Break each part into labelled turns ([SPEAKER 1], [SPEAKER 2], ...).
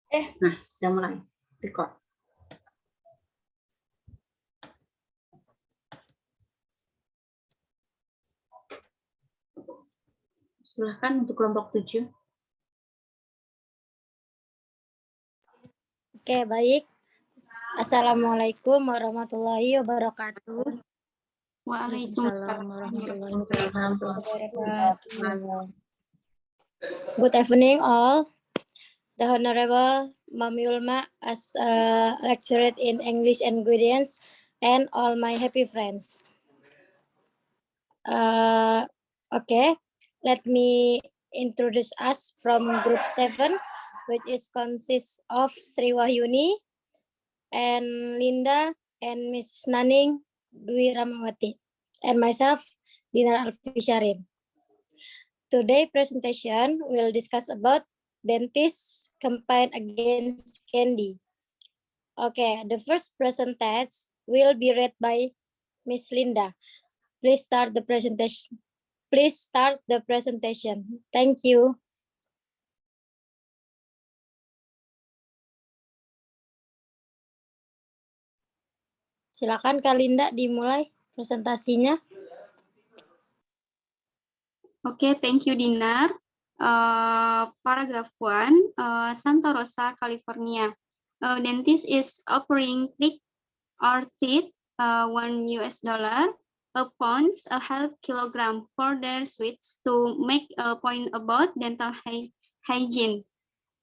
[SPEAKER 1] Nah, udah mulai record. Silahkan untuk kelompok 7.
[SPEAKER 2] Oke, baik. Assalamualaikum warahmatullahi wabarakatuh.
[SPEAKER 1] Waalaikumsalam warahmatullahi wabarakatuh.
[SPEAKER 2] Good evening all. The Honorable Ma'am Yulma as lecturer in English and Guidance and all my happy friends. Okay, let me introduce us from group 7, which is consists of Sri Wahyuni and Linda and Miss Naning Dwi Ramawati and myself, Dinar Alfisharin. Today presentation will discuss about dentist campaign against candy. Okay, the first presentation will be read by Miss Linda. Please start the presentation. Thank you. Silakan Kak Linda dimulai presentasinya.
[SPEAKER 3] Okay, thank you, Dinar. Paragraph 1, Santa Rosa, California. Dentist is offering trick or treat $1 a pound a half kilogram for their sweets to make a point about dental hygiene.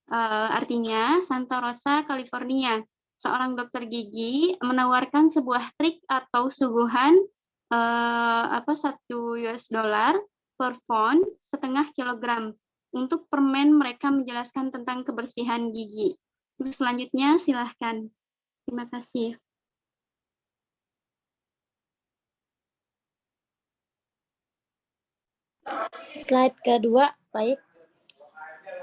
[SPEAKER 3] Artinya, Santa Rosa, California. Seorang dokter gigi menawarkan sebuah trik atau suguhan $1 per pound setengah kilogram untuk permen mereka menjelaskan tentang kebersihan gigi. Untuk selanjutnya silahkan. Terima kasih.
[SPEAKER 2] Slide kedua, baik.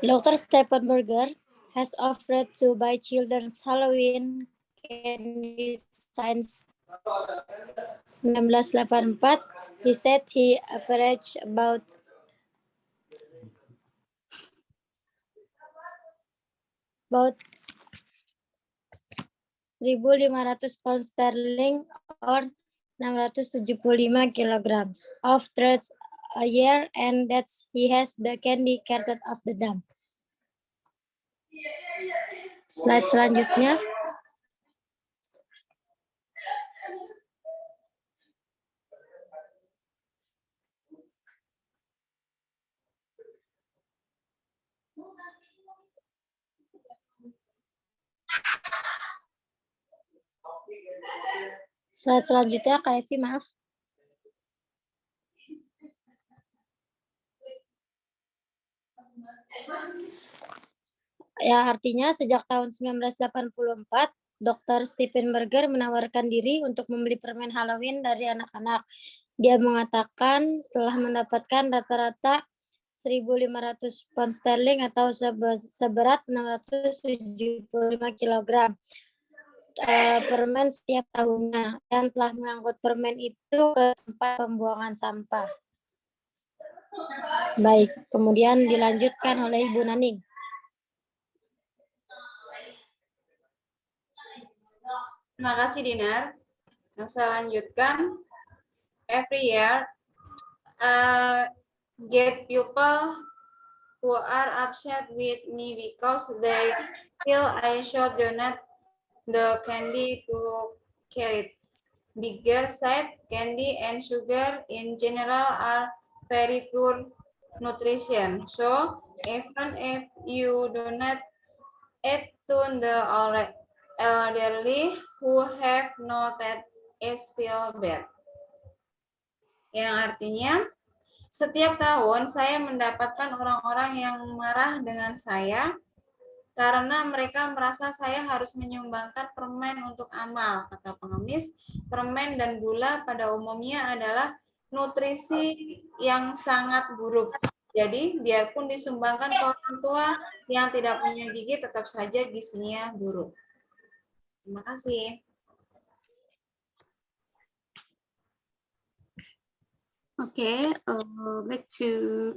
[SPEAKER 2] Dr. Stephen Berger has offered to buy children's Halloween candy since 1984. He said he averaged about about 1.500 pounds sterling or 675 kilograms of treats a year, and that he has the candy carted off the dump. Slide selanjutnya. Slide selanjutnya, Kak Evi, maaf. Ya, artinya sejak tahun 1984, Dr. Stephen Berger menawarkan diri untuk membeli permen Halloween dari anak-anak. Dia mengatakan telah mendapatkan rata-rata 1.500 pound sterling atau seberat 675 kg permen setiap tahunnya, dan telah mengangkut permen itu ke tempat pembuangan sampah. Baik, kemudian dilanjutkan oleh Ibu Naning.
[SPEAKER 4] Terima kasih, Dinar. Yang saya lanjutkan, every year, get people who are upset with me because they feel I should donate the candy to carry. Bigger said, candy and sugar in general are very poor nutrition. So, even if you donate it to the elderly who have no teeth, is still bad. Yang artinya, setiap tahun saya mendapatkan orang-orang yang marah dengan saya karena mereka merasa saya harus menyumbangkan permen untuk amal. Kata pengemis, permen dan gula pada umumnya adalah nutrisi yang sangat buruk. Jadi, biarpun disumbangkan ke orang tua yang tidak punya gigi, tetap saja gizinya buruk. Terima kasih.
[SPEAKER 3] Okay, back to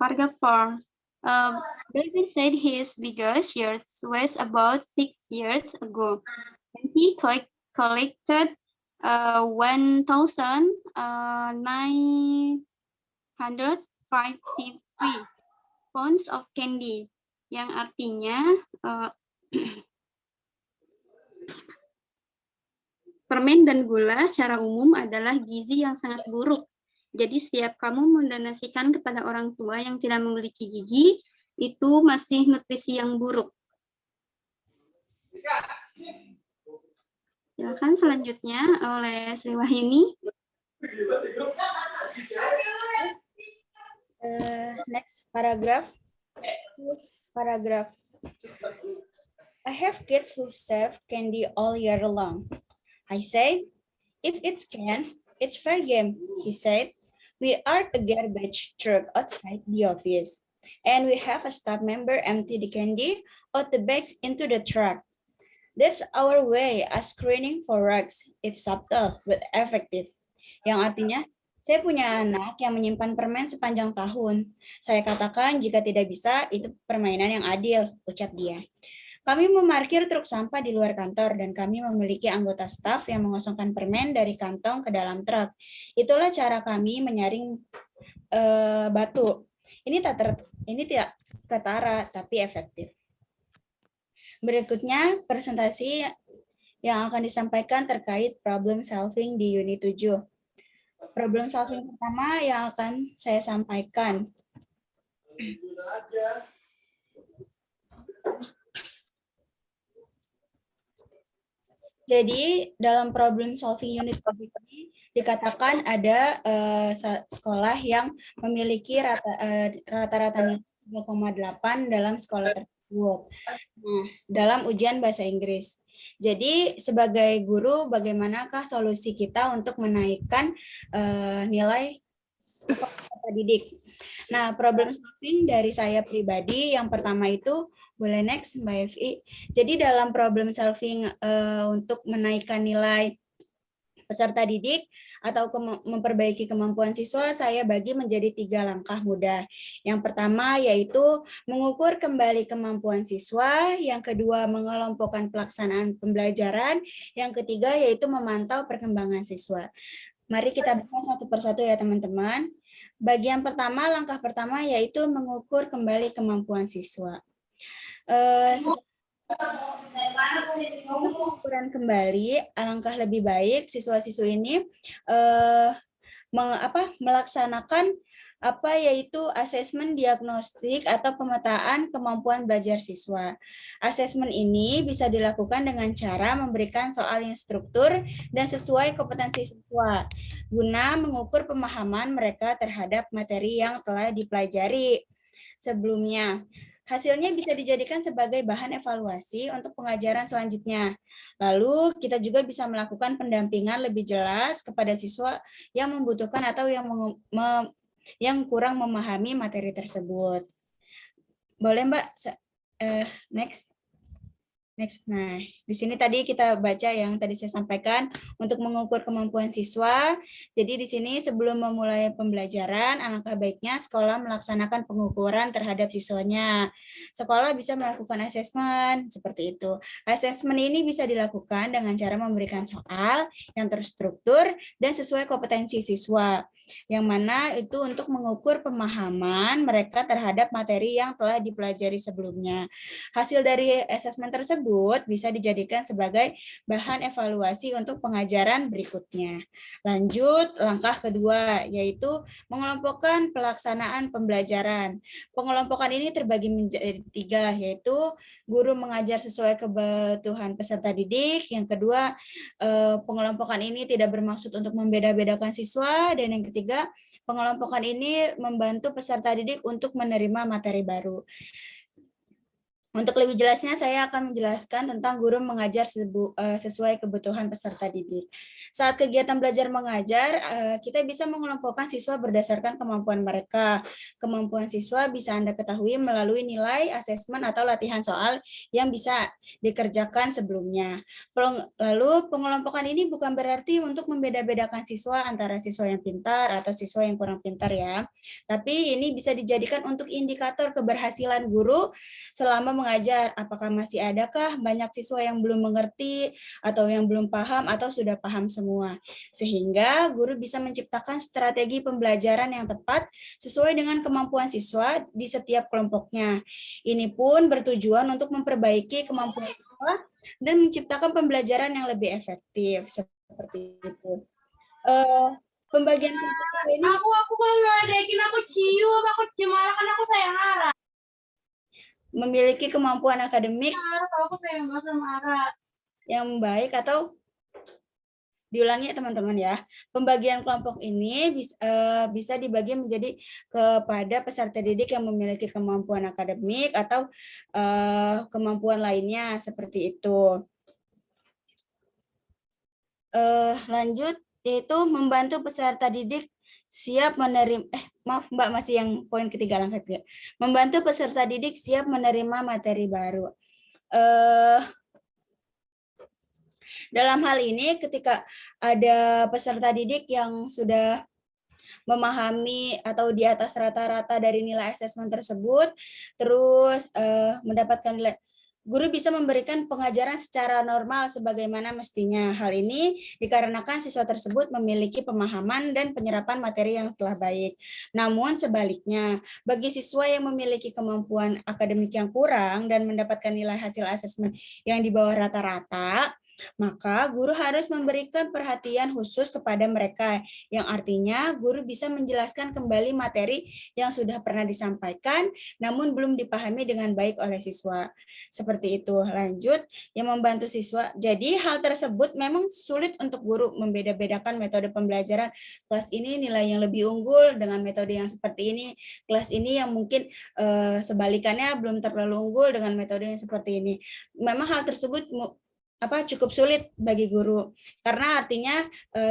[SPEAKER 3] paragraph 4. David said his biggest shares was about 6 years ago. And he collected 1,953 pounds of candy, yang artinya permen dan gula secara umum adalah gizi yang sangat buruk. Jadi setiap kamu mendonasikan kepada orang tua yang tidak memiliki gigi, itu masih nutrisi yang buruk. Silakan selanjutnya oleh Sri Wahyuni.
[SPEAKER 4] Next paragraph. I have kids who save candy all year long. I say, if it's can, it's fair game, he said. We are a garbage truck outside the office, and we have a staff member empty the candy out the bags into the truck. That's our way of screening for rugs. It's subtle but effective. Yang artinya, saya punya anak yang menyimpan permen sepanjang tahun. Saya katakan jika tidak bisa, itu permainan yang adil, ucap dia. Kami memarkir truk sampah di luar kantor dan kami memiliki anggota staf yang mengosongkan permen dari kantong ke dalam truk. Itulah cara kami menyaring batu. Ini tidak ketara tapi efektif. Berikutnya presentasi yang akan disampaikan terkait problem solving di unit 7. Problem solving pertama yang akan saya sampaikan. Jadi dalam problem solving unit ini dikatakan ada sekolah yang memiliki rata-rata nilai 3,8 dalam sekolah tersebut. Nah, dalam ujian bahasa Inggris. Jadi sebagai guru, bagaimanakah solusi kita untuk menaikkan nilai peserta didik? Nah, problem solving dari saya pribadi yang pertama itu, boleh next Mbak Evi. Jadi dalam problem solving untuk menaikkan nilai peserta didik atau memperbaiki kemampuan siswa, saya bagi menjadi 3 langkah mudah. Yang pertama yaitu mengukur kembali kemampuan siswa, yang kedua mengelompokkan pelaksanaan pembelajaran, yang ketiga yaitu memantau perkembangan siswa. Mari kita bahas satu persatu ya teman-teman. Bagian pertama, langkah pertama yaitu mengukur kembali kemampuan siswa. Untuk pengukuran kembali, alangkah lebih baik siswa-siswi ini melaksanakan yaitu asesmen diagnostik atau pemetaan kemampuan belajar siswa. Asesmen ini bisa dilakukan dengan cara memberikan soal yang struktur dan sesuai kompetensi siswa, guna mengukur pemahaman mereka terhadap materi yang telah dipelajari sebelumnya. Hasilnya bisa dijadikan sebagai bahan evaluasi untuk pengajaran selanjutnya. Lalu kita juga bisa melakukan pendampingan lebih jelas kepada siswa yang membutuhkan atau yang kurang memahami materi tersebut. Boleh Mbak? Next. Nah, di sini tadi kita baca yang tadi saya sampaikan untuk mengukur kemampuan siswa. Jadi di sini sebelum memulai pembelajaran, alangkah baiknya sekolah melaksanakan pengukuran terhadap siswanya. Sekolah bisa melakukan asesmen seperti itu. Asesmen ini bisa dilakukan dengan cara memberikan soal yang terstruktur dan sesuai kompetensi siswa, yang mana itu untuk mengukur pemahaman mereka terhadap materi yang telah dipelajari sebelumnya. Hasil dari asesmen tersebut bisa dijadikan sebagai bahan evaluasi untuk pengajaran berikutnya. Lanjut, langkah kedua, yaitu mengelompokkan pelaksanaan pembelajaran. Pengelompokan ini terbagi menjadi 3, yaitu guru mengajar sesuai kebutuhan peserta didik. Yang kedua, pengelompokan ini tidak bermaksud untuk membeda-bedakan siswa. Dan yang ketiga, pengelompokan ini membantu peserta didik untuk menerima materi baru. Untuk lebih jelasnya, saya akan menjelaskan tentang guru mengajar sesuai kebutuhan peserta didik. Saat kegiatan belajar mengajar, kita bisa mengelompokkan siswa berdasarkan kemampuan mereka. Kemampuan siswa bisa Anda ketahui melalui nilai, asesmen, atau latihan soal yang bisa dikerjakan sebelumnya. Lalu, pengelompokan ini bukan berarti untuk membeda-bedakan siswa antara siswa yang pintar atau siswa yang kurang pintar ya. Tapi ini bisa dijadikan untuk indikator keberhasilan guru selama mengajar, apakah masih adakah banyak siswa yang belum mengerti atau yang belum paham atau sudah paham semua. Sehingga guru bisa menciptakan strategi pembelajaran yang tepat sesuai dengan kemampuan siswa di setiap kelompoknya. Ini pun bertujuan untuk memperbaiki kemampuan siswa dan menciptakan pembelajaran yang lebih efektif. Seperti itu. Pembagian ini
[SPEAKER 5] aku mau ngeledekin, aku cium marah kan aku sayang Ara.
[SPEAKER 4] Memiliki kemampuan akademik
[SPEAKER 5] Aku sayang banget sama Ara.
[SPEAKER 4] Yang baik atau diulangi ya teman-teman ya. Pembagian kelompok ini bisa dibagi menjadi kepada peserta didik yang memiliki kemampuan akademik atau kemampuan lainnya seperti itu. Lanjut, yaitu membantu peserta didik siap menerima, maaf Mbak, masih yang poin ketiga langkah 3. Membantu peserta didik siap menerima materi baru. Dalam hal ini, ketika ada peserta didik yang sudah memahami atau di atas rata-rata dari nilai asesmen tersebut, terus mendapatkan nilai, guru bisa memberikan pengajaran secara normal sebagaimana mestinya. Hal ini dikarenakan siswa tersebut memiliki pemahaman dan penyerapan materi yang telah baik. Namun sebaliknya, bagi siswa yang memiliki kemampuan akademik yang kurang dan mendapatkan nilai hasil asesmen yang di bawah rata-rata, maka guru harus memberikan perhatian khusus kepada mereka, yang artinya guru bisa menjelaskan kembali materi yang sudah pernah disampaikan namun belum dipahami dengan baik oleh siswa. Seperti itu. Lanjut, yang membantu siswa. Jadi hal tersebut memang sulit untuk guru membeda-bedakan metode pembelajaran. Kelas ini nilai yang lebih unggul dengan metode yang seperti ini. Kelas ini yang mungkin sebalikannya belum terlalu unggul dengan metode yang seperti ini. Memang hal tersebut cukup sulit bagi guru, karena artinya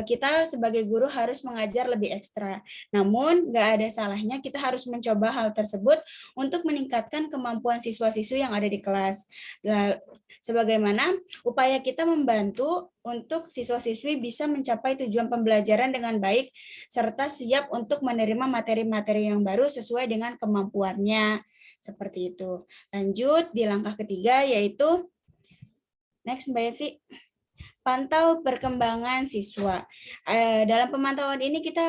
[SPEAKER 4] kita sebagai guru harus mengajar lebih ekstra. Namun nggak ada salahnya kita harus mencoba hal tersebut untuk meningkatkan kemampuan siswa-siswi yang ada di kelas. Sebagaimana upaya kita membantu untuk siswa-siswi bisa mencapai tujuan pembelajaran dengan baik serta siap untuk menerima materi-materi yang baru sesuai dengan kemampuannya. Seperti itu. Lanjut di langkah ketiga, yaitu next, Mbak Evi. Pantau perkembangan siswa. Dalam pemantauan ini kita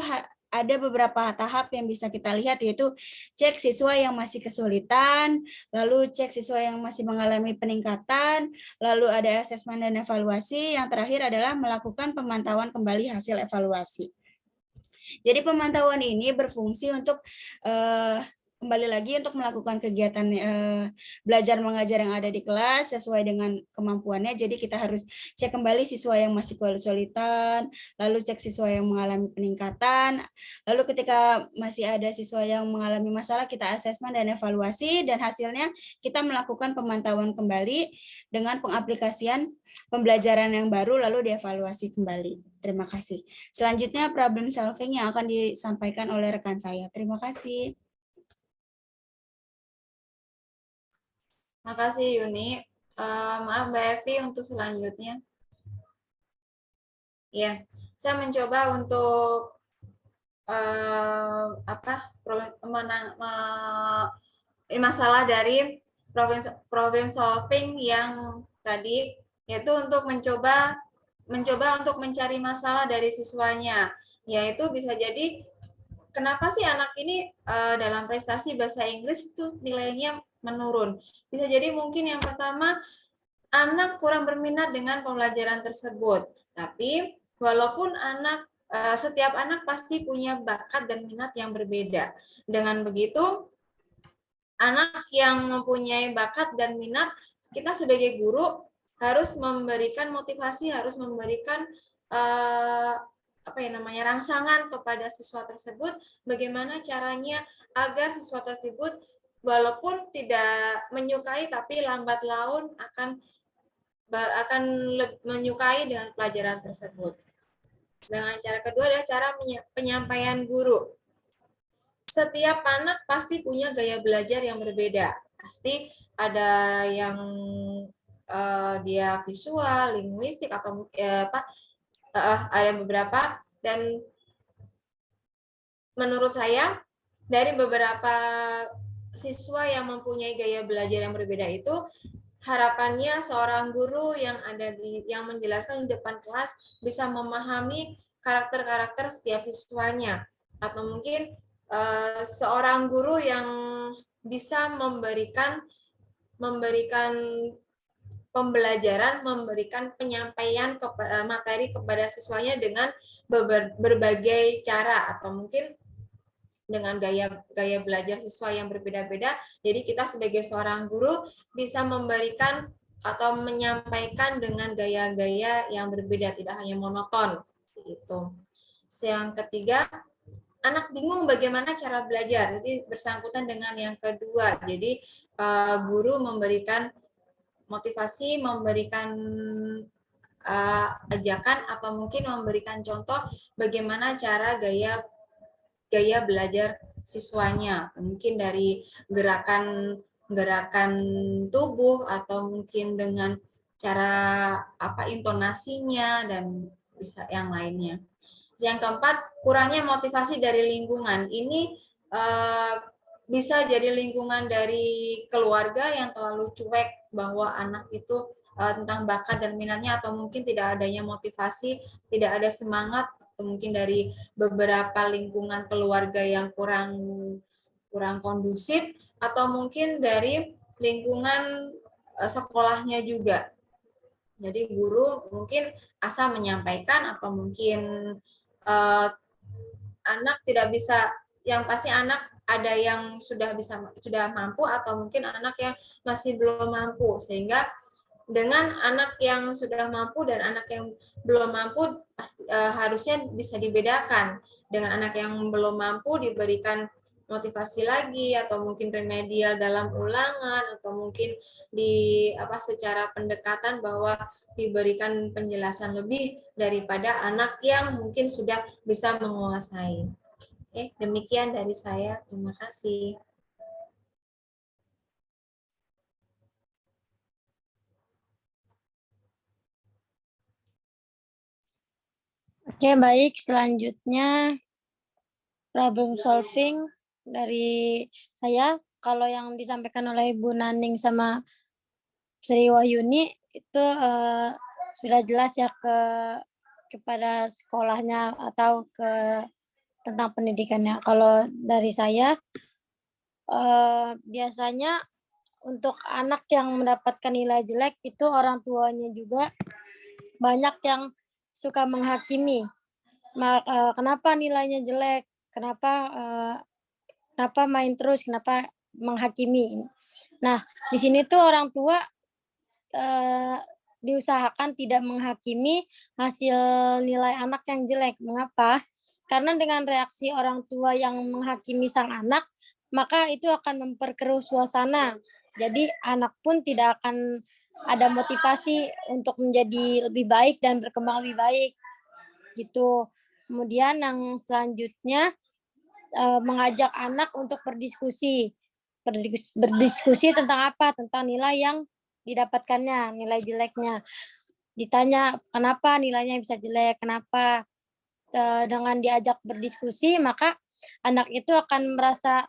[SPEAKER 4] ada beberapa tahap yang bisa kita lihat, yaitu cek siswa yang masih kesulitan, lalu cek siswa yang masih mengalami peningkatan, lalu ada asesmen dan evaluasi, yang terakhir adalah melakukan pemantauan kembali hasil evaluasi. Jadi pemantauan ini berfungsi untuk kembali lagi untuk melakukan kegiatan belajar mengajar yang ada di kelas sesuai dengan kemampuannya. Jadi kita harus cek kembali siswa yang masih kesulitan, lalu cek siswa yang mengalami peningkatan, lalu ketika masih ada siswa yang mengalami masalah kita asesmen dan evaluasi, dan hasilnya kita melakukan pemantauan kembali dengan pengaplikasian pembelajaran yang baru lalu dievaluasi kembali. Terima kasih. Selanjutnya problem solving yang akan disampaikan oleh rekan saya. Terima kasih. Makasih Yuni. Maaf Mbak Evi untuk selanjutnya. Ya, saya mencoba untuk masalah dari problem solving yang tadi, yaitu untuk mencoba untuk mencari masalah dari siswanya, yaitu bisa jadi kenapa sih anak ini dalam prestasi bahasa Inggris itu nilainya menurun. Bisa jadi mungkin yang pertama, anak kurang berminat dengan pembelajaran tersebut. Tapi walaupun setiap anak pasti punya bakat dan minat yang berbeda. Dengan begitu, anak yang mempunyai bakat dan minat, kita sebagai guru harus memberikan motivasi, harus memberikan rangsangan kepada siswa tersebut, bagaimana caranya agar siswa tersebut walaupun tidak menyukai tapi lambat laun akan menyukai dengan pelajaran tersebut. Dengan cara kedua adalah cara penyampaian guru. Setiap anak pasti punya gaya belajar yang berbeda. Pasti ada yang dia visual, linguistik atau ada beberapa, dan menurut saya dari beberapa siswa yang mempunyai gaya belajar yang berbeda itu, harapannya seorang guru yang menjelaskan di depan kelas bisa memahami karakter-karakter setiap siswanya, atau mungkin seorang guru yang bisa memberikan pembelajaran, memberikan penyampaian materi kepada siswanya dengan berbagai cara, atau mungkin dengan gaya belajar siswa yang berbeda-beda. Jadi kita sebagai seorang guru bisa memberikan atau menyampaikan dengan gaya-gaya yang berbeda, tidak hanya monoton. Itu. Yang ketiga, anak bingung bagaimana cara belajar. Jadi bersangkutan dengan yang kedua. Jadi guru memberikan motivasi, memberikan ajakan, atau mungkin memberikan contoh bagaimana cara gaya belajar siswanya, mungkin dari gerakan tubuh, atau mungkin dengan cara intonasinya, dan bisa yang lainnya. Yang keempat, kurangnya motivasi dari lingkungan. Ini bisa jadi lingkungan dari keluarga yang terlalu cuek bahwa anak itu tentang bakat dan minatnya, atau mungkin tidak adanya motivasi, tidak ada semangat, atau mungkin dari beberapa lingkungan keluarga yang kurang kondusif, atau mungkin dari lingkungan sekolahnya juga. Jadi guru mungkin asal menyampaikan, atau mungkin anak tidak bisa, yang pasti anak ada yang sudah mampu, atau mungkin anak yang masih belum mampu, sehingga dengan anak yang sudah mampu dan anak yang belum mampu harusnya bisa dibedakan. Dengan anak yang belum mampu diberikan motivasi lagi, atau mungkin remedial dalam ulangan, atau mungkin secara pendekatan bahwa diberikan penjelasan lebih daripada anak yang mungkin sudah bisa menguasai. Oke, demikian dari saya. Terima kasih.
[SPEAKER 2] Oke, baik. Selanjutnya problem solving dari saya. Kalau yang disampaikan oleh Bu Naning sama Sri Wahyuni itu sudah jelas ya kepada sekolahnya atau tentang pendidikannya. Kalau dari saya biasanya untuk anak yang mendapatkan nilai jelek itu orang tuanya juga banyak yang suka menghakimi. Kenapa nilainya jelek? Kenapa main terus? Kenapa menghakimi? Nah, di sini tuh orang tua diusahakan tidak menghakimi hasil nilai anak yang jelek. Mengapa? Karena dengan reaksi orang tua yang menghakimi sang anak, maka itu akan memperkeruh suasana. Jadi anak pun tidak akan ada motivasi untuk menjadi lebih baik dan berkembang lebih baik. Gitu. Kemudian yang selanjutnya mengajak anak untuk berdiskusi. Berdiskusi tentang apa? Tentang nilai yang didapatkannya, nilai jeleknya. Ditanya kenapa nilainya bisa jelek, kenapa. Dengan diajak berdiskusi, maka anak itu akan merasa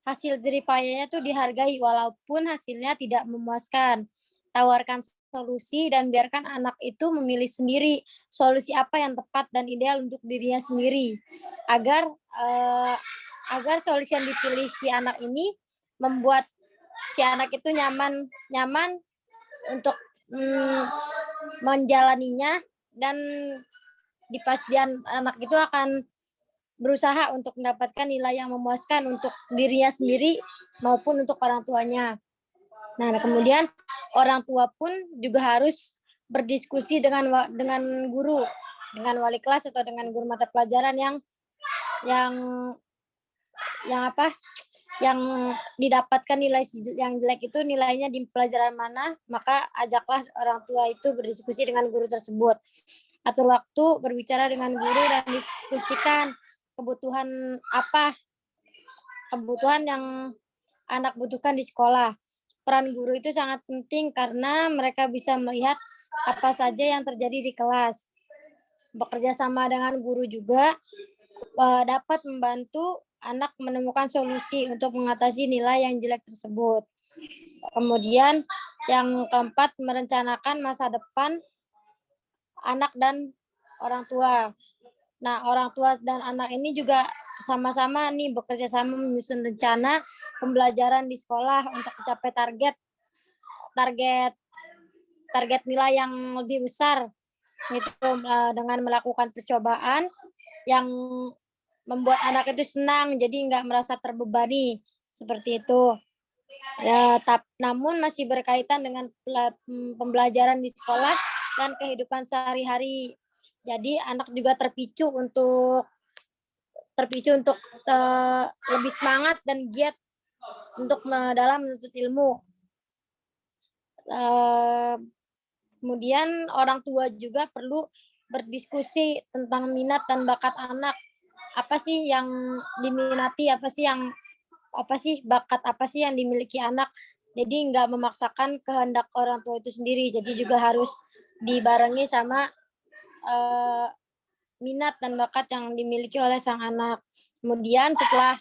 [SPEAKER 2] hasil jeripayanya itu dihargai walaupun hasilnya tidak memuaskan. Tawarkan solusi dan biarkan anak itu memilih sendiri solusi apa yang tepat dan ideal untuk dirinya sendiri, agar solusi yang dipilih si anak ini membuat si anak itu nyaman untuk menjalaninya, dan dipastikan anak itu akan berusaha untuk mendapatkan nilai yang memuaskan untuk dirinya sendiri maupun untuk orang tuanya. Nah, kemudian orang tua pun juga harus berdiskusi dengan guru, dengan wali kelas atau dengan guru mata pelajaran yang didapatkan nilai yang jelek itu nilainya di pelajaran mana, maka ajaklah orang tua itu berdiskusi dengan guru tersebut. Atur waktu, berbicara dengan guru dan diskusikan kebutuhan yang anak butuhkan di sekolah. Peran guru itu sangat penting karena mereka bisa melihat apa saja yang terjadi di kelas. Bekerja sama dengan guru juga dapat membantu anak menemukan solusi untuk mengatasi nilai yang jelek tersebut. Kemudian yang keempat, merencanakan masa depan anak dan orang tua. Nah, orang tua dan anak ini juga sama-sama nih bekerja sama menyusun rencana pembelajaran di sekolah untuk mencapai target nilai yang lebih besar. Itu dengan melakukan percobaan yang membuat anak itu senang, jadi nggak merasa terbebani seperti itu. Namun masih berkaitan dengan pembelajaran di sekolah dan kehidupan sehari-hari. Jadi anak juga terpicu untuk lebih semangat dan giat untuk dalam menuntut ilmu. Kemudian orang tua juga perlu berdiskusi tentang minat dan bakat anak. Apa sih yang diminati, apa sih bakat apa sih yang dimiliki anak. Jadi nggak memaksakan kehendak orang tua itu sendiri. Jadi juga harus dibarengi sama minat dan bakat yang dimiliki oleh sang anak. Kemudian setelah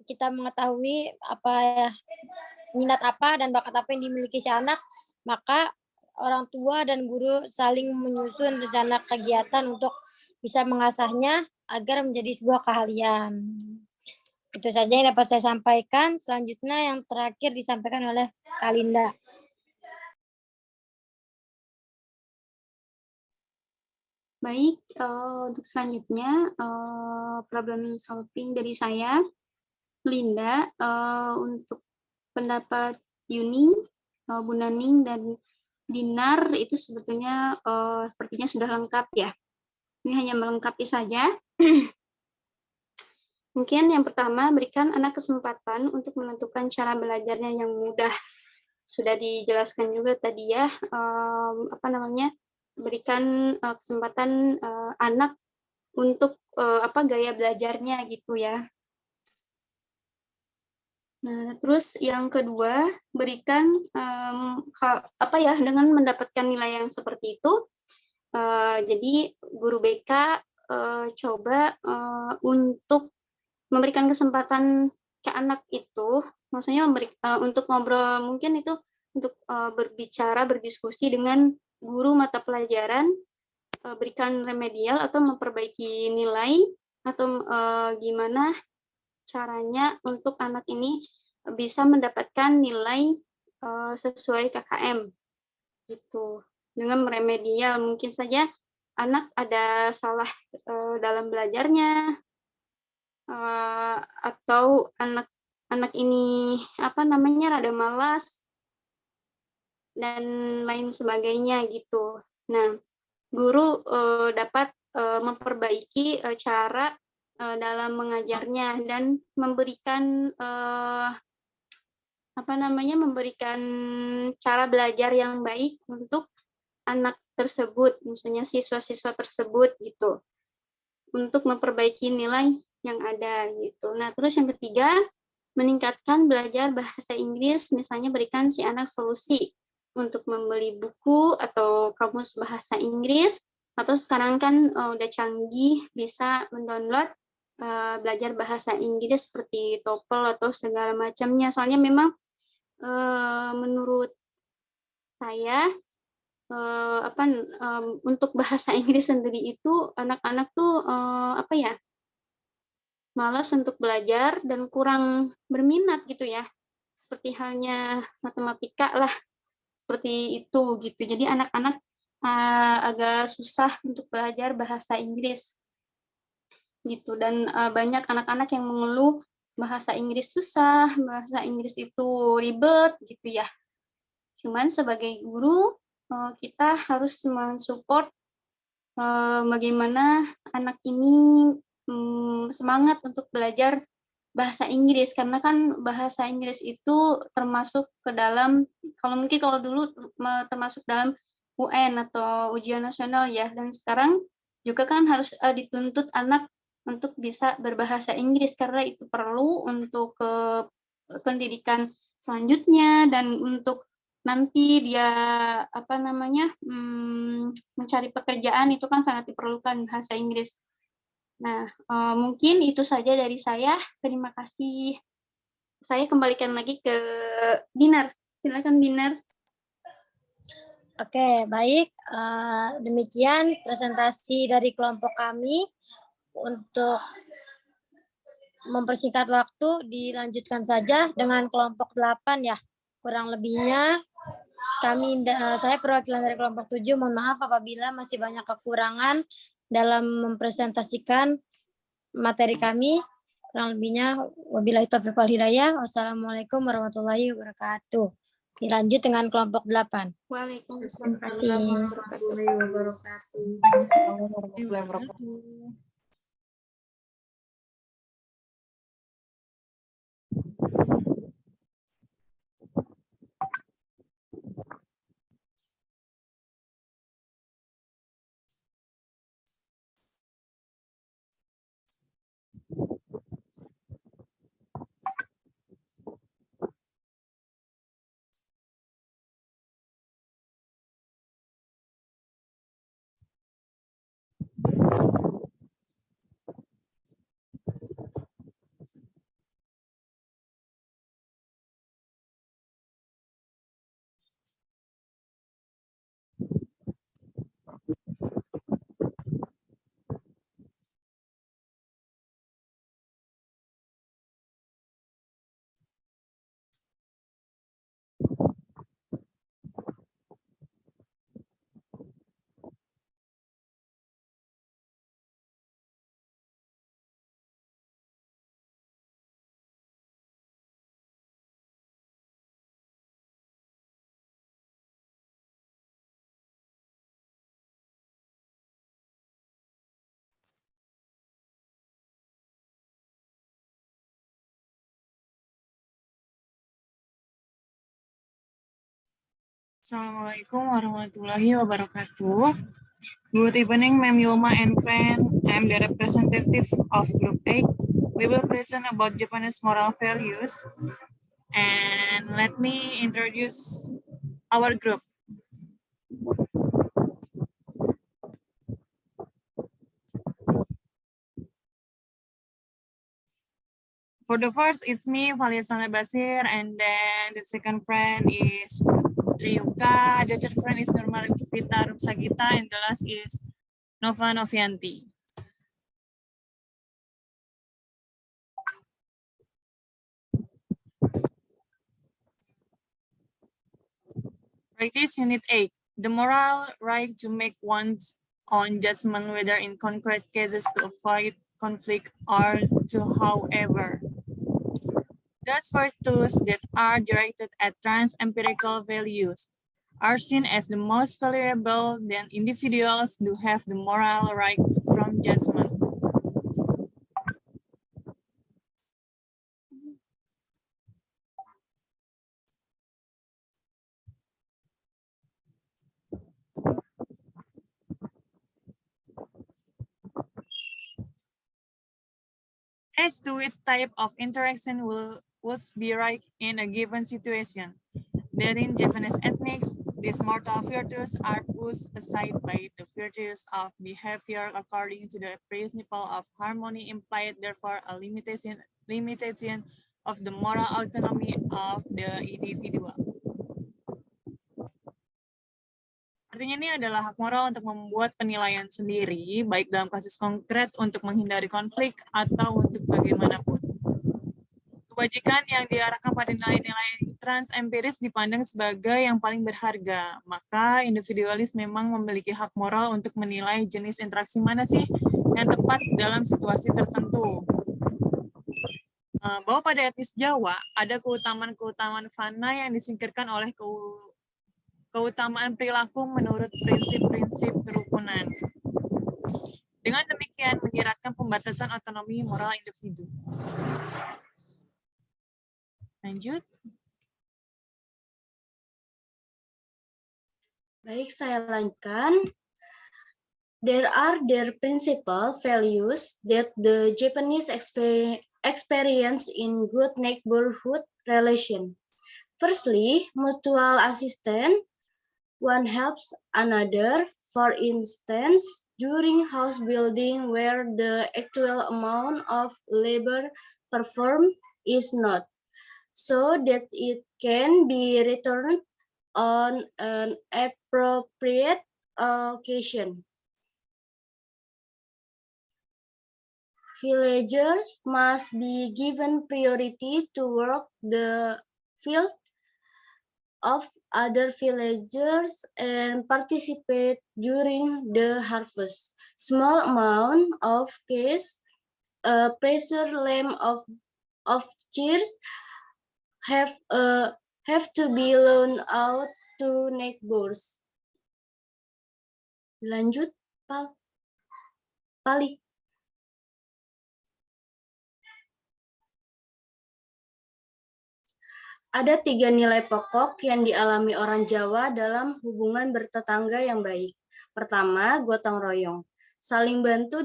[SPEAKER 2] kita mengetahui minat apa dan bakat apa yang dimiliki si anak, maka orang tua dan guru saling menyusun rencana kegiatan untuk bisa mengasahnya agar menjadi sebuah keahlian. Itu saja yang dapat saya sampaikan. Selanjutnya yang terakhir disampaikan oleh Kak Linda.
[SPEAKER 3] Baik, untuk selanjutnya problem solving dari saya, Linda. Untuk pendapat Yuni, Bu Naning, dan Dinar itu sebetulnya sepertinya sudah lengkap ya. Ini hanya melengkapi saja. Mungkin yang pertama, berikan anak kesempatan untuk menentukan cara belajarnya yang mudah. Sudah dijelaskan juga tadi ya, berikan kesempatan anak untuk gaya belajarnya gitu ya. Nah, terus yang kedua, berikan dengan mendapatkan nilai yang seperti itu. Jadi guru BK coba untuk memberikan kesempatan ke anak itu, maksudnya untuk ngobrol, mungkin itu untuk berbicara, berdiskusi dengan guru mata pelajaran, berikan remedial atau memperbaiki nilai, atau gimana caranya untuk anak ini bisa mendapatkan nilai sesuai KKM gitu. Dengan remedial, mungkin saja anak ada salah dalam belajarnya, atau anak ini rada malas dan lain sebagainya gitu. Nah, guru dapat memperbaiki cara dalam mengajarnya dan memberikan memberikan cara belajar yang baik untuk anak tersebut, misalnya siswa-siswa tersebut gitu, untuk memperbaiki nilai yang ada gitu. Nah, terus yang ketiga, meningkatkan belajar bahasa Inggris, misalnya berikan si anak solusi untuk membeli buku atau kamus bahasa Inggris, atau sekarang kan udah canggih, bisa mendownload belajar bahasa Inggris seperti TOEFL atau segala macamnya. Soalnya memang menurut saya untuk bahasa Inggris sendiri itu anak-anak tuh malas untuk belajar dan kurang berminat gitu ya, seperti halnya matematika lah, seperti itu gitu. Jadi anak-anak agak susah untuk belajar bahasa Inggris gitu, dan banyak anak-anak yang mengeluh bahasa Inggris susah, bahasa Inggris itu ribet gitu ya. Cuman sebagai guru kita harus mensupport bagaimana anak ini semangat untuk belajar bahasa Inggris, karena kan bahasa Inggris itu termasuk ke dalam, kalau dulu termasuk dalam UN atau ujian nasional ya, dan sekarang juga kan harus dituntut anak untuk bisa berbahasa Inggris karena itu perlu untuk pendidikan selanjutnya dan untuk nanti dia mencari pekerjaan itu kan sangat diperlukan bahasa Inggris. Nah, mungkin itu saja dari saya. Terima kasih. Saya kembalikan lagi ke Dinar. Silakan Dinar.
[SPEAKER 2] Oke, baik. Demikian presentasi dari kelompok kami. Untuk mempersingkat waktu, dilanjutkan saja dengan kelompok 8 ya. Kurang lebihnya saya perwakilan dari kelompok 7, mohon maaf apabila masih banyak kekurangan dalam mempresentasikan materi kami. Kurang lebihnya wabillahi taufiq wal hidayah. Wassalamualaikum warahmatullahi wabarakatuh. Dilanjut dengan kelompok 8.
[SPEAKER 3] Waalaikumsalam
[SPEAKER 1] warahmatullahi wabarakatuh.
[SPEAKER 6] Assalamualaikum warahmatullahi wabarakatuh. Good evening, Ma'am Yulma and friend. I'm the representative of Group 8. We will present about Japanese moral values. And let me introduce our group. For the first, it's me, Valiasana Basir, and then the second friend is Triuka, the third friend is Nurma Vita Rumsagita, and the last is Nova Novianti. Practice Unit 8, the moral right to make one's own judgment whether in concrete cases to avoid conflict or to however. Thus, virtues that are directed at trans-empirical values are seen as the most valuable, then individuals do have the moral right from judgment. As to which type of interaction would be right in a given situation. That in Japanese ethics, these mortal virtues are pushed aside by the virtues of behavior according to the principle of harmony implied, therefore a limitation of the moral autonomy of the individual. Artinya ini adalah hak moral untuk membuat penilaian sendiri, baik dalam kasus konkret untuk menghindari konflik atau untuk bagaimanapun. Kebajikan yang diarahkan pada nilai-nilai trans-empiris dipandang sebagai yang paling berharga, maka individualis memang memiliki hak moral untuk menilai jenis interaksi mana sih yang tepat dalam situasi tertentu. Bahwa pada etnis Jawa ada keutamaan-keutamaan fana yang disingkirkan oleh keutamaan perilaku menurut prinsip-prinsip kerukunan. Dengan demikian menyiratkan pembatasan otonomi moral individu. Lanjut.
[SPEAKER 7] Baik, saya lanjutkan. There are their principal values that the Japanese experience in good neighborhood relation. Firstly, mutual assistance. One helps another, for instance, during house building where the actual amount of labor performed is not, so that it can be returned on an appropriate occasion. Villagers must be given priority to work the field of other villagers and participate during the harvest. Small amount of cash, a pressure lamp of cheers have to be loaned out to neighbors. Lanjut, Pali. Ada 3 nilai pokok yang dialami orang Jawa dalam hubungan bertetangga yang baik. Pertama, gotong royong. Saling bantu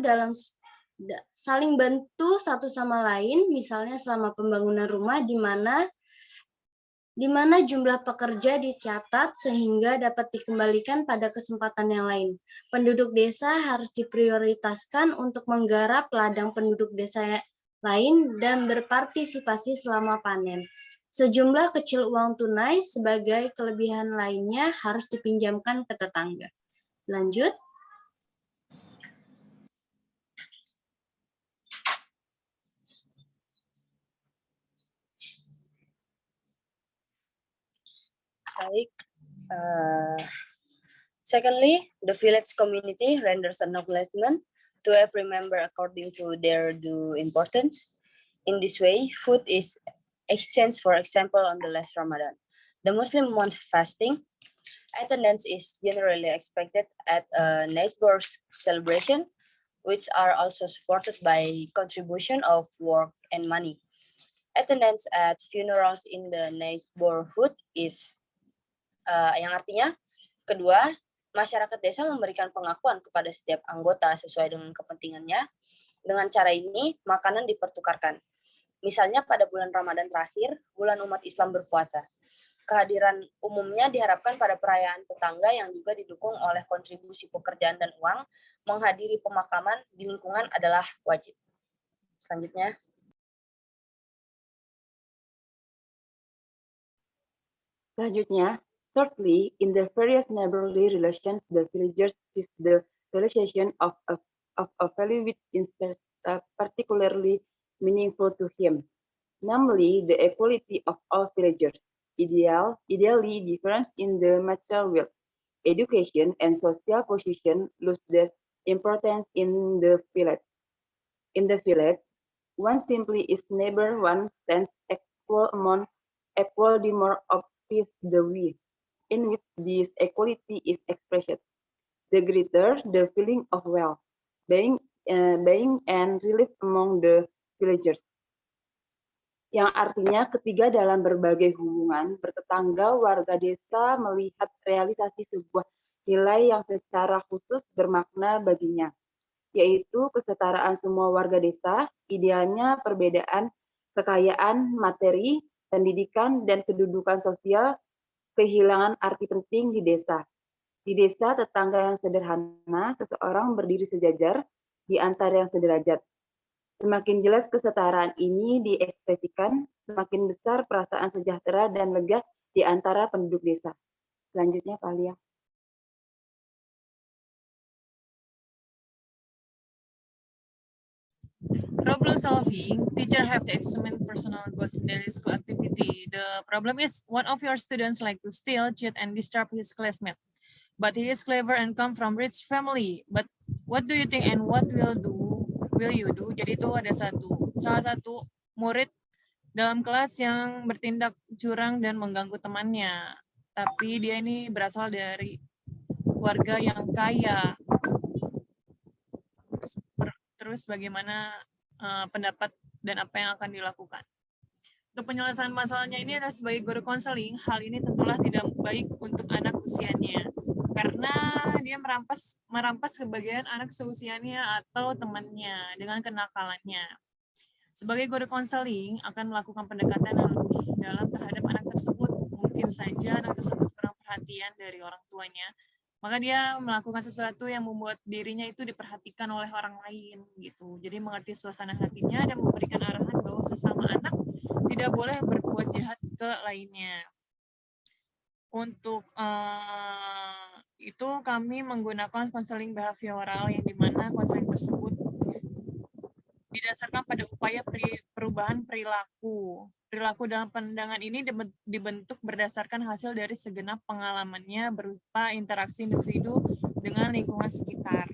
[SPEAKER 7] satu sama lain, misalnya selama pembangunan rumah di mana jumlah pekerja dicatat sehingga dapat dikembalikan pada kesempatan yang lain. Penduduk desa harus diprioritaskan untuk menggarap ladang penduduk desa lain dan berpartisipasi selama panen. Sejumlah kecil uang tunai sebagai kelebihan lainnya harus dipinjamkan ke tetangga. Lanjut.
[SPEAKER 8] Baik. Secondly, the village community renders an acknowledgement to every member according to their due importance. In this way, food is exchanged, for example, on the last Ramadan. The Muslim month fasting, attendance is generally expected at a neighbor's celebration, which are also supported by contribution of work and money. Attendance at funerals in the neighborhood is yang artinya, kedua, masyarakat desa memberikan pengakuan kepada setiap anggota sesuai dengan kepentingannya. Dengan cara ini, makanan dipertukarkan. Misalnya pada bulan Ramadan terakhir, bulan umat Islam berpuasa. Kehadiran umumnya diharapkan pada perayaan tetangga yang juga didukung oleh kontribusi pekerjaan dan uang. Menghadiri pemakaman di lingkungan adalah wajib. Selanjutnya.
[SPEAKER 9] Thirdly, in the various neighborly relations, the villagers sees the realization of a value which is particularly meaningful to him, namely the equality of all villagers. Ideally, difference in the material wealth, education, and social position lose their importance in the village. In the village, one simply is neighbor, one stands equal the more obvious the way in which this equality is expressed, the greater the feeling of well-being and relief among the villagers. Yang artinya ketiga, dalam berbagai hubungan bertetangga, warga desa melihat realisasi sebuah nilai yang secara khusus bermakna baginya, yaitu kesetaraan semua warga desa. Idealnya perbedaan kekayaan materi, pendidikan, dan kedudukan sosial kehilangan arti penting di desa. Di desa tetangga yang sederhana, seseorang berdiri sejajar di antara yang sederajat. Semakin jelas kesetaraan ini diekspresikan, semakin besar perasaan sejahtera dan lega di antara penduduk desa. Selanjutnya, Pak Lia.
[SPEAKER 6] Problem solving, teacher have to examine personal goals in daily school activity. The problem is one of your students like to steal, cheat, and disturb his classmate. But he is clever and come from rich family. But what do you think and what will you do? Jadi itu ada salah satu murid dalam kelas yang bertindak curang dan mengganggu temannya. Tapi dia ini berasal dari keluarga yang kaya. Terus bagaimana pendapat dan apa yang akan dilakukan? Untuk penyelesaian masalahnya ini adalah sebagai guru konseling, hal ini tentulah tidak baik untuk anak usianya. Karena dia merampas kebahagiaan anak seusianya atau temannya dengan kenakalannya. Sebagai guru konseling akan melakukan pendekatan yang lebih dalam terhadap anak tersebut. Mungkin saja anak tersebut kurang perhatian dari orang tuanya, maka dia melakukan sesuatu yang membuat dirinya itu diperhatikan oleh orang lain gitu. Jadi mengerti suasana hatinya dan memberikan arahan bahwa sesama anak tidak boleh berbuat jahat ke lainnya. Untuk itu kami menggunakan konseling behavioral yang dimana konseling tersebut didasarkan pada upaya perubahan perilaku. Perilaku dalam pandangan ini dibentuk berdasarkan hasil dari segenap pengalamannya berupa interaksi individu dengan lingkungan sekitar.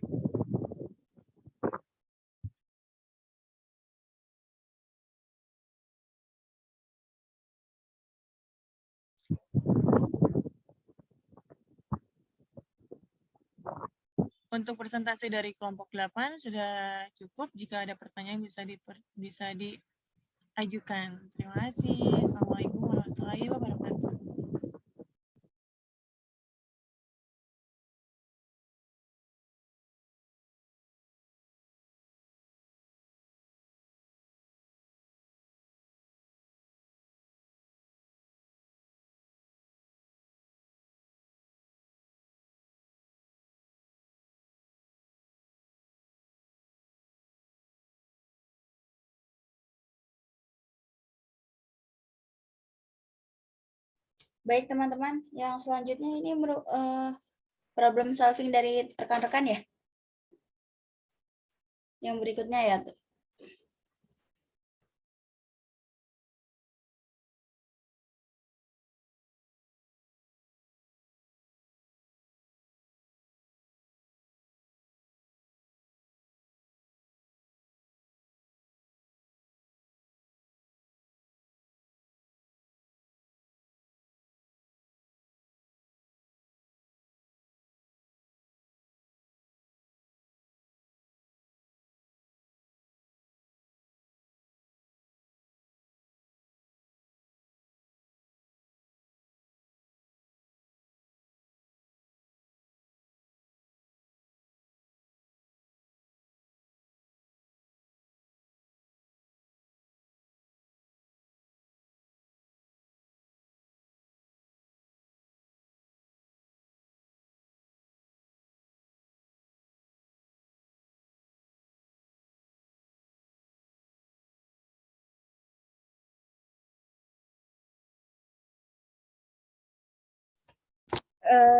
[SPEAKER 6] Untuk presentasi dari kelompok 8 sudah cukup. Jika ada pertanyaan bisa diajukan. Terima kasih. Assalamualaikum warahmatullahi wabarakatuh.
[SPEAKER 4] Baik teman-teman, yang selanjutnya ini problem solving dari rekan-rekan ya. Yang berikutnya ya.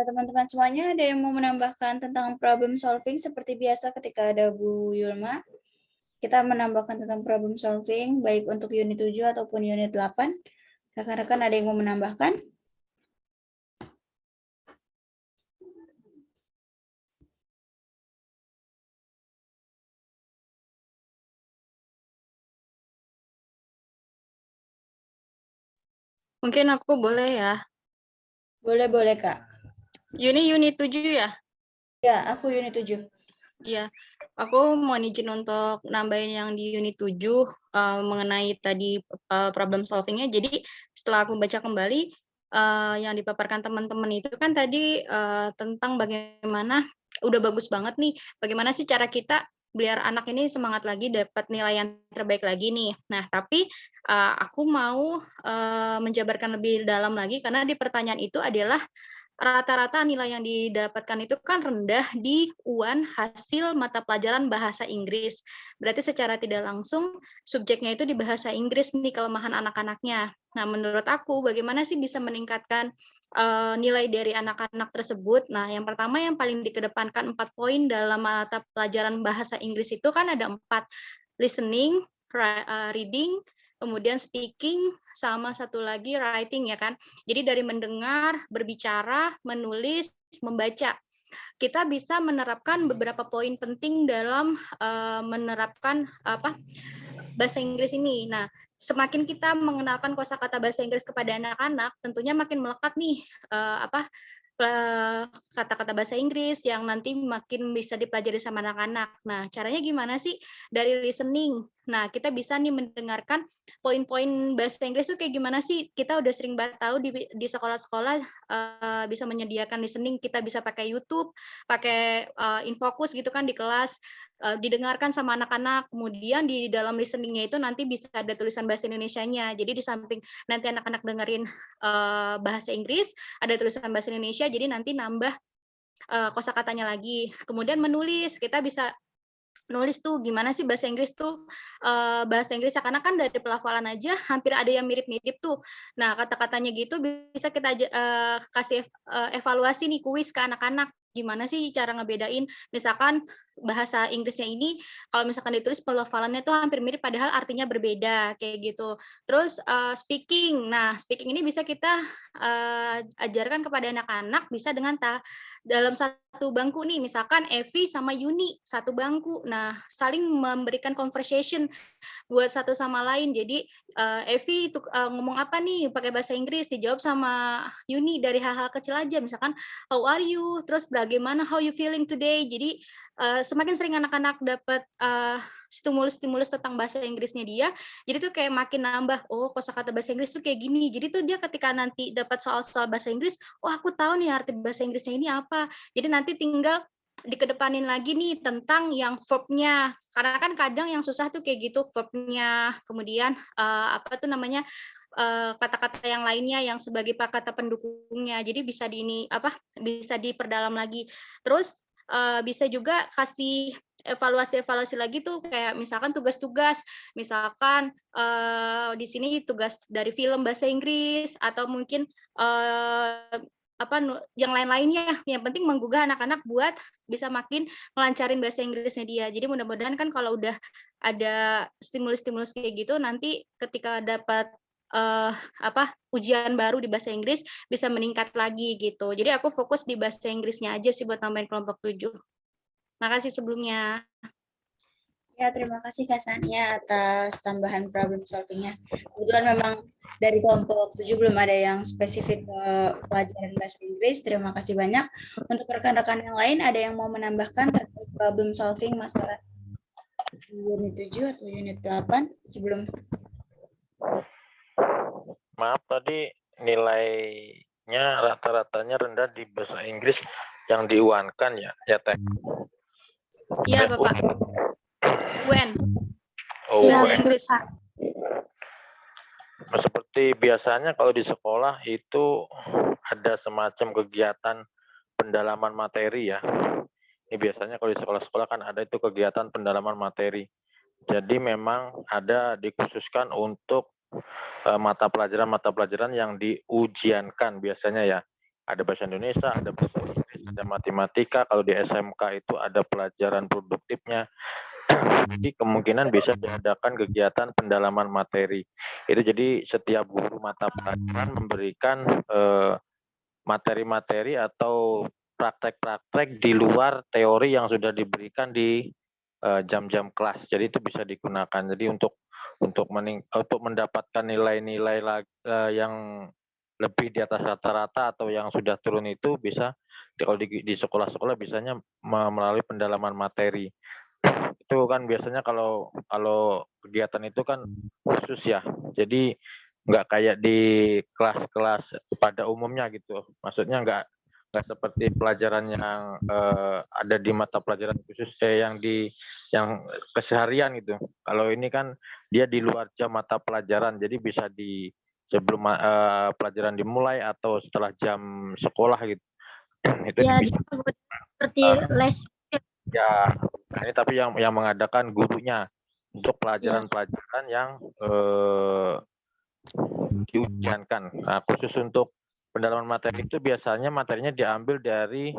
[SPEAKER 4] Teman-teman semuanya ada yang mau menambahkan tentang problem solving seperti biasa ketika ada Bu Yulma? Kita menambahkan tentang problem solving baik untuk unit 7 ataupun unit 8. Rekan-rekan ada yang mau menambahkan?
[SPEAKER 7] Mungkin aku boleh ya.
[SPEAKER 4] Boleh, Kak.
[SPEAKER 7] Unit 7 ya?
[SPEAKER 4] Ya, aku unit 7.
[SPEAKER 7] Iya, aku mau izin untuk nambahin yang di unit 7 mengenai tadi problem solving-nya. Jadi setelah aku baca kembali yang dipaparkan teman-teman itu kan tadi tentang bagaimana udah bagus banget nih, bagaimana sih cara kita biar anak ini semangat lagi dapat nilai yang terbaik lagi nih. Nah, tapi aku mau menjabarkan lebih dalam lagi karena di pertanyaan itu adalah rata-rata nilai yang didapatkan itu kan rendah di UAN hasil mata pelajaran bahasa Inggris. Berarti secara tidak langsung subjeknya itu di bahasa Inggris nih kelemahan anak-anaknya. Nah, menurut aku bagaimana sih bisa meningkatkan nilai dari anak-anak tersebut? Nah, yang pertama yang paling dikedepankan 4 poin dalam mata pelajaran bahasa Inggris itu kan ada 4. Listening, reading, kemudian speaking, sama satu lagi writing ya kan. Jadi dari mendengar, berbicara, menulis, membaca. Kita bisa menerapkan beberapa poin penting dalam menerapkan bahasa Inggris ini. Nah, semakin kita mengenalkan kosakata bahasa Inggris kepada anak-anak, tentunya makin melekat nih kata-kata bahasa Inggris yang nanti makin bisa dipelajari sama anak-anak. Nah, caranya gimana sih? Dari listening.
[SPEAKER 10] Nah, kita bisa nih mendengarkan poin-poin bahasa Inggris tuh kayak gimana sih. Kita udah sering banget tahu di sekolah-sekolah bisa menyediakan listening, kita bisa pakai YouTube, pakai Infocus gitu kan di kelas, didengarkan sama anak-anak. Kemudian di dalam listeningnya itu nanti bisa ada tulisan bahasa Indonesianya. Jadi di samping nanti anak-anak dengerin bahasa Inggris, ada tulisan bahasa Indonesia, jadi nanti nambah kosakatanya lagi. Kemudian menulis, kita bisa nulis tuh gimana sih bahasa Inggris tuh bahasa Inggris karena kan dari pelafalan aja hampir ada yang mirip-mirip tuh. Nah, kata-katanya gitu bisa kita kasih evaluasi nih kuis ke anak-anak. Gimana sih cara ngebedain misalkan bahasa Inggrisnya ini kalau misalkan ditulis pelafalannya tuh hampir mirip padahal artinya berbeda kayak gitu. Terus speaking. Nah, speaking ini bisa kita ajarkan kepada anak-anak bisa dengan dalam satu bangku nih, misalkan Evi sama Yuni satu bangku. Nah, saling memberikan conversation buat satu sama lain. Jadi Evi ngomong apa nih pakai bahasa Inggris, dijawab sama Yuni dari hal-hal kecil aja, misalkan how are you, terus bagaimana, how you feeling today. Jadi semakin sering anak-anak dapat stimulus-stimulus tentang bahasa Inggrisnya dia, jadi tuh kayak makin nambah, oh kosakata bahasa Inggris tuh kayak gini. Jadi tuh dia ketika nanti dapat soal-soal bahasa Inggris, oh aku tahu nih arti bahasa Inggrisnya ini apa. Jadi nanti tinggal dikedepanin lagi nih tentang yang verb-nya. Karena kan kadang yang susah tuh kayak gitu verb-nya, kemudian apa tuh namanya kata-kata yang lainnya yang sebagai kata pendukungnya. Jadi bisa bisa diperdalam lagi. Terus bisa juga kasih evaluasi lagi tuh kayak misalkan tugas-tugas, misalkan di sini tugas dari film bahasa Inggris atau mungkin yang lain-lainnya. Yang penting menggugah anak-anak buat bisa makin melancarin bahasa Inggrisnya dia. Jadi mudah-mudahan kan kalau udah ada stimulus-stimulus kayak gitu nanti ketika dapat ujian baru di bahasa Inggris bisa meningkat lagi gitu. Jadi aku fokus di bahasa Inggrisnya aja sih buat tambahin kelompok 7. Makasih sebelumnya.
[SPEAKER 4] Ya, terima kasih Kak Sania atas tambahan problem solving-nya. Kebetulan memang dari kelompok 7 belum ada yang spesifik pelajaran bahasa Inggris. Terima kasih banyak. Untuk rekan-rekan yang lain, ada yang mau menambahkan terkait problem solving masalah unit 7 atau unit 8 sebelum?
[SPEAKER 11] Maaf, tadi nilainya rata-ratanya rendah di bahasa Inggris yang diuankan ya Teh?
[SPEAKER 10] Iya, Bapak. UN.
[SPEAKER 11] Oh,
[SPEAKER 10] bahasa Inggris.
[SPEAKER 11] Seperti biasanya kalau di sekolah itu ada semacam kegiatan pendalaman materi ya. Ini biasanya kalau di sekolah-sekolah kan ada itu kegiatan pendalaman materi. Jadi memang ada dikhususkan untuk mata pelajaran yang diujiankan biasanya ya. Ada bahasa Indonesia, ada bahasa Inggris, ada matematika. Kalau di SMK itu ada pelajaran produktifnya. Jadi kemungkinan bisa diadakan kegiatan pendalaman materi. Itu jadi setiap guru mata pelajaran memberikan materi-materi atau praktek-praktek di luar teori yang sudah diberikan di jam-jam kelas. Jadi itu bisa digunakan. Jadi untuk mendapatkan nilai-nilai yang lebih di atas rata-rata atau yang sudah turun itu bisa kalau di sekolah-sekolah biasanya melalui pendalaman materi. Itu kan biasanya kalau kegiatan itu kan khusus ya. Jadi nggak kayak di kelas-kelas pada umumnya gitu. Maksudnya nggak seperti pelajaran yang ada di mata pelajaran khusus yang keseharian gitu. Kalau ini kan dia di luar jam mata pelajaran, jadi bisa sebelum pelajaran dimulai atau setelah jam sekolah gitu. Itu
[SPEAKER 2] Ya,
[SPEAKER 11] bisa,
[SPEAKER 2] seperti les.
[SPEAKER 11] ya, ini tapi yang mengadakan gurunya untuk pelajaran-pelajaran yang diujiankan. Nah, khusus untuk pendalaman materi itu biasanya materinya diambil dari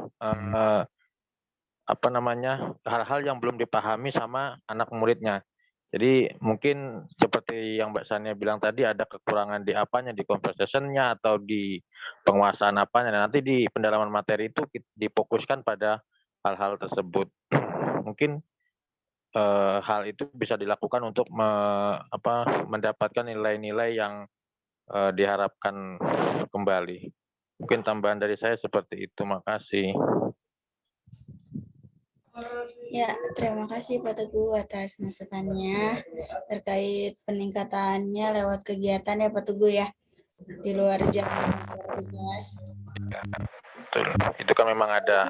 [SPEAKER 11] hal-hal yang belum dipahami sama anak muridnya. Jadi mungkin seperti yang Mbak Sania bilang tadi ada kekurangan di apanya, di conversation-nya atau di penguasaan apanya. Nah, nanti di pendalaman materi itu difokuskan pada hal-hal tersebut. Mungkin hal itu bisa dilakukan untuk mendapatkan nilai-nilai yang diharapkan kembali. Mungkin tambahan dari saya seperti itu. Makasih.
[SPEAKER 4] Ya, terima kasih Pak Teguh atas masukannya terkait peningkatannya lewat kegiatan ya Pak Teguh ya, di luar jam belajar di kelas.
[SPEAKER 11] Betul. Itu kan memang ada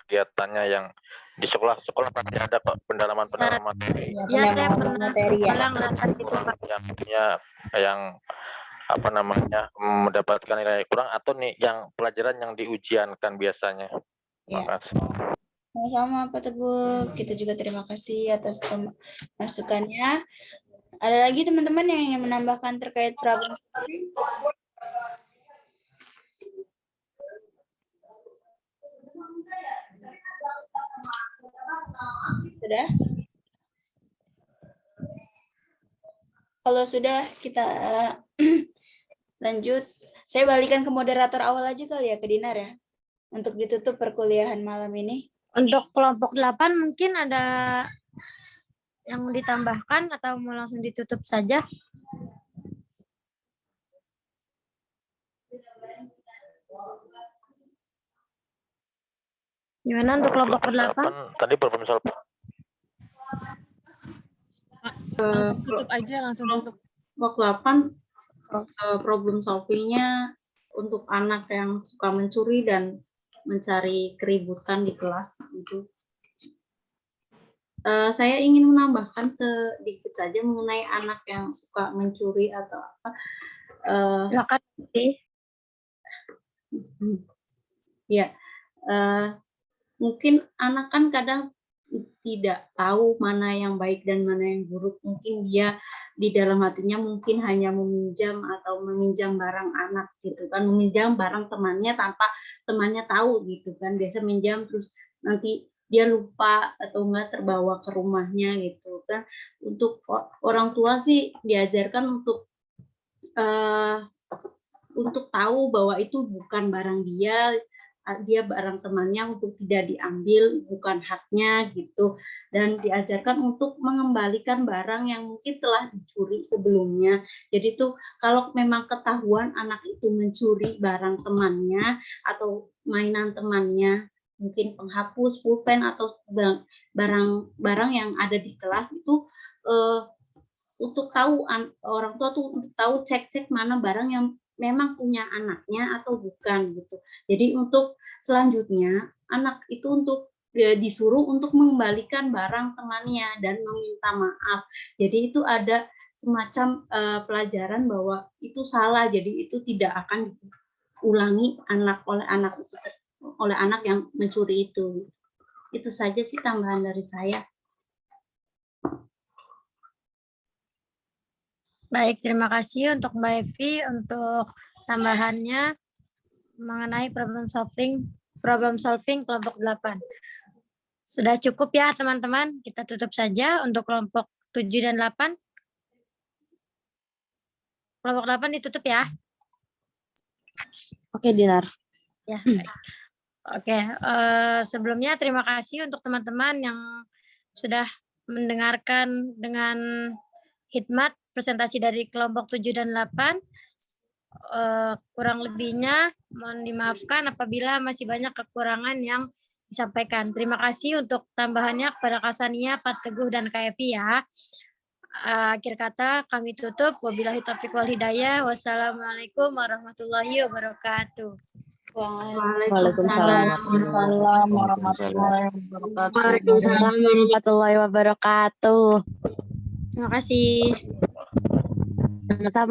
[SPEAKER 11] kegiatannya yang di sekolah pasti ada kok pendalaman materi.
[SPEAKER 2] Ya, saya pernah
[SPEAKER 4] materi ya.
[SPEAKER 2] ngerasain itu, Pak.
[SPEAKER 11] Yang intinya yang apa namanya mendapatkan nilai kurang atau nih yang pelajaran yang diujiankan biasanya.
[SPEAKER 4] Ya.
[SPEAKER 11] Makasih.
[SPEAKER 4] Sama-sama Pak Teguh, kita juga terima kasih atas masukannya. Ada lagi teman-teman yang ingin menambahkan terkait problem solving? Sudah? Kalau sudah, kita lanjut. Saya balikan ke moderator awal aja kali ya, ke Dinar ya, untuk ditutup perkuliahan malam ini.
[SPEAKER 2] Untuk kelompok 8 mungkin ada yang ditambahkan atau mau langsung ditutup saja? Gimana untuk kelompok 8?
[SPEAKER 11] Tadi problem solving.
[SPEAKER 6] Langsung tutup aja, langsung tutup.
[SPEAKER 1] Kelompok 8 problem solvingnya untuk anak yang suka mencuri dan mencari keributan di kelas itu. Saya ingin menambahkan sedikit saja mengenai anak yang suka mencuri atau apa.
[SPEAKER 2] Silakan.
[SPEAKER 1] Ya, mungkin anak kan kadang tidak tahu mana yang baik dan mana yang buruk. Mungkin dia di dalam hatinya mungkin hanya meminjam atau meminjam barang anak gitu kan, meminjam barang temannya tanpa temannya tahu gitu kan. Biasa minjam terus nanti dia lupa atau enggak terbawa ke rumahnya gitu kan. Untuk orang tua sih diajarkan untuk tahu bahwa itu bukan barang dia barang temannya, untuk tidak diambil, bukan haknya gitu. Dan diajarkan untuk mengembalikan barang yang mungkin telah dicuri sebelumnya. Jadi tuh kalau memang ketahuan anak itu mencuri barang temannya atau mainan temannya, mungkin penghapus, pulpen atau barang yang ada di kelas itu, untuk tahu orang tua tuh untuk tahu cek mana barang yang memang punya anaknya atau bukan gitu. Jadi untuk selanjutnya anak itu untuk disuruh untuk mengembalikan barang temannya dan meminta maaf. Jadi itu ada semacam pelajaran bahwa itu salah. Jadi itu tidak akan diulangi oleh anak yang mencuri itu. Itu saja sih tambahan dari saya.
[SPEAKER 2] Baik, terima kasih untuk Mbak Evi untuk tambahannya mengenai problem solving kelompok 8. Sudah cukup ya teman-teman, kita tutup saja untuk kelompok 7 dan 8. Kelompok 8 ditutup ya.
[SPEAKER 8] Oke, Dinar.
[SPEAKER 2] Ya, baik. Oke, sebelumnya terima kasih untuk teman-teman yang sudah mendengarkan dengan hikmat presentasi dari kelompok 7 dan 8. Kurang lebihnya mohon dimaafkan apabila masih banyak kekurangan yang disampaikan. Terima kasih untuk tambahannya kepada Kak Sania, Pak Teguh, dan Kak Evi ya. Akhir kata kami tutup. Wabillahi taufiq wal hidayah. Wassalamualaikum warahmatullahi wabarakatuh.
[SPEAKER 8] Waalaikumsalam
[SPEAKER 5] warahmatullahi wabarakatuh.
[SPEAKER 2] Terima kasih.
[SPEAKER 5] Sama-sama.